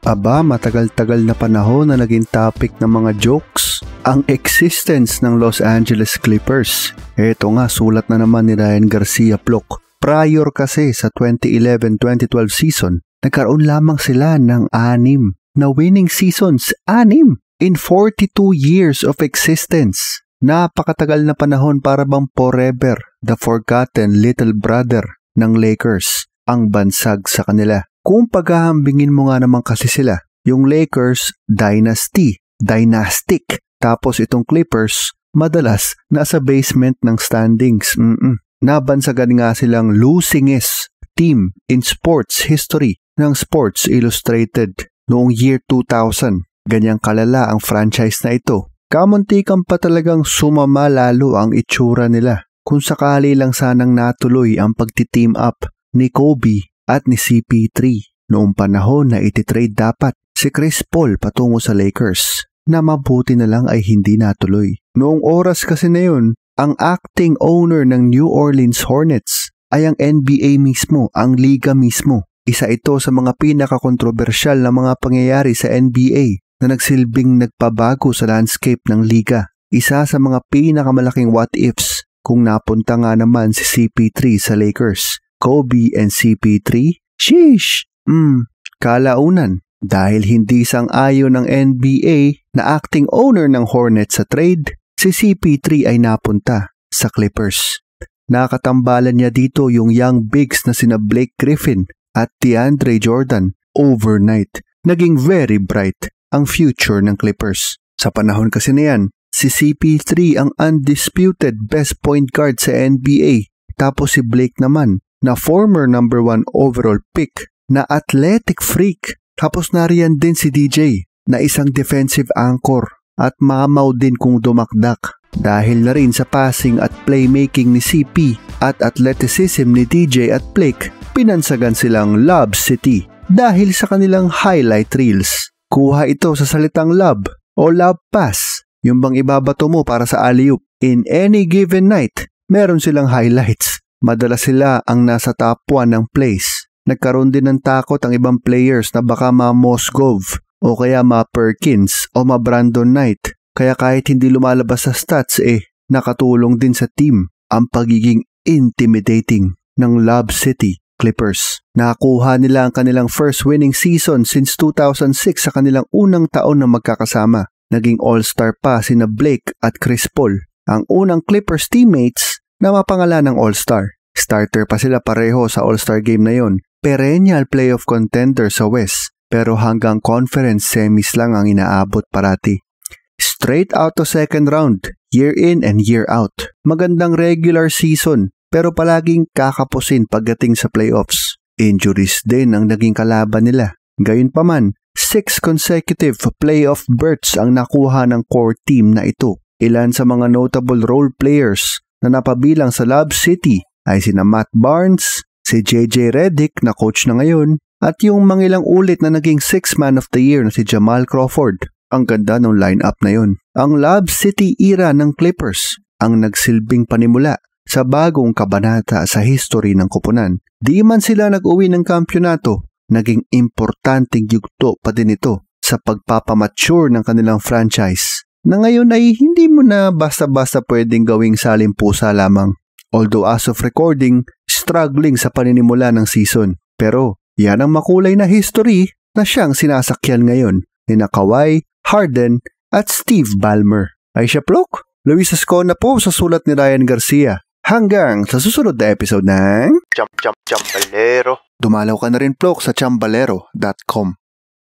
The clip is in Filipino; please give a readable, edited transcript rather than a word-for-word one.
Aba, matagal-tagal na panahon na naging topic ng mga jokes ang existence ng Los Angeles Clippers. Eto nga, sulat na naman ni Ryan Garcia Plok. Prior kasi sa 2011-2012 season, nagkaroon lamang sila ng 6 na winning seasons. 6 in 42 years of existence. Napakatagal na panahon, para bang forever the forgotten little brother ng Lakers ang bansag sa kanila. Kung paghahambingin mo nga naman kasi sila, yung Lakers dynastic, tapos itong Clippers madalas nasa basement ng standings. Nabansagan nga silang losingest team in sports history ng Sports Illustrated noong year 2000. Ganyang kalala ang franchise na ito. Kamuntikan pa talagang sumama lalo ang itsura nila kung sakali lang sanang natuloy ang pagti-team up ni Kobe at ni CP3 noong panahon na ititrade dapat si Chris Paul patungo sa Lakers, na mabuti na lang ay hindi natuloy. Noong oras kasi na yun, ang acting owner ng New Orleans Hornets ay ang NBA mismo, ang liga mismo. Isa ito sa mga pinaka-kontrobersyal na mga pangyayari sa NBA na nagsilbing nagpabago sa landscape ng liga. Isa sa mga pinakamalaking what-ifs kung napunta nga naman si CP3 sa Lakers. Kobe and CP3? Sheesh! Kalaunan, dahil hindi sang-ayon ng NBA na acting owner ng Hornets sa trade, si CP3 ay napunta sa Clippers. Nakatambalan niya dito yung young bigs na sina Blake Griffin at DeAndre Jordan. Overnight, naging very bright ang future ng Clippers. Sa panahon kasi na yan, si CP3 ang undisputed best point guard sa NBA. Tapos si Blake naman, na former number 1 overall pick, na athletic freak. Tapos nariyan din si DJ, na isang defensive anchor at mamaw din kung dumakdak. Dahil na rin sa passing at playmaking ni CP at athleticism ni DJ at Blake, pinansagan silang Lob City dahil sa kanilang highlight reels. Kuha ito sa salitang lob o lob pass, yung bang ibabato mo para sa alley-oop. In any given night, meron silang highlights. Madalas sila ang nasa top 1 ng plays. Nagkaroon din ng takot ang ibang players na baka ma-Mosgov o kaya ma-Perkins o ma-Brandon Knight. Kaya kahit hindi lumalabas sa stats nakatulong din sa team ang pagiging intimidating ng Lob City Clippers. Nakakuha nila ang kanilang first winning season since 2006 sa kanilang unang taon na magkakasama. Naging all-star pa sina Blake at Chris Paul, ang unang Clippers teammates na mapangalan ng all-star. Starter pa sila pareho sa all-star game na yon. Perennial playoff contender sa West, pero hanggang conference semis lang ang inaabot parati. Straight out to second round, year in and year out. Magandang regular season, pero palaging kakapusin pagdating sa playoffs. Injuries din ang naging kalaban nila. Gayunpaman, 6 consecutive playoff berths ang nakuha ng core team na ito. Ilan sa mga notable role players na napabilang sa Lob City ay sina Matt Barnes, si JJ Redick na coach na ngayon, at yung mangilang ulit na naging 6th man of the year na si Jamal Crawford. Ang ganda ng lineup na yun. Ang Lob City era ng Clippers ang nagsilbing panimula sa bagong kabanata sa history ng koponan. Di man sila nag-uwi ng kampyonato, naging importanteng yugto pa din ito sa pagpapamature ng kanilang franchise, na ngayon ay hindi mo na basta-basta pwedeng gawing salimpusa lamang. Although as of recording, struggling sa paninimula ng season. Pero yan ang makulay na history na siyang sinasakyan ngayon ni Kawhi, Harden at Steve Ballmer. Aisha Plok, Luis Ascona po sa sulat ni Ryan Garcia. Hanggang sa susunod na episode ng Chambalero. Dumalaw ka na rin, Plok, sa chambalero.com.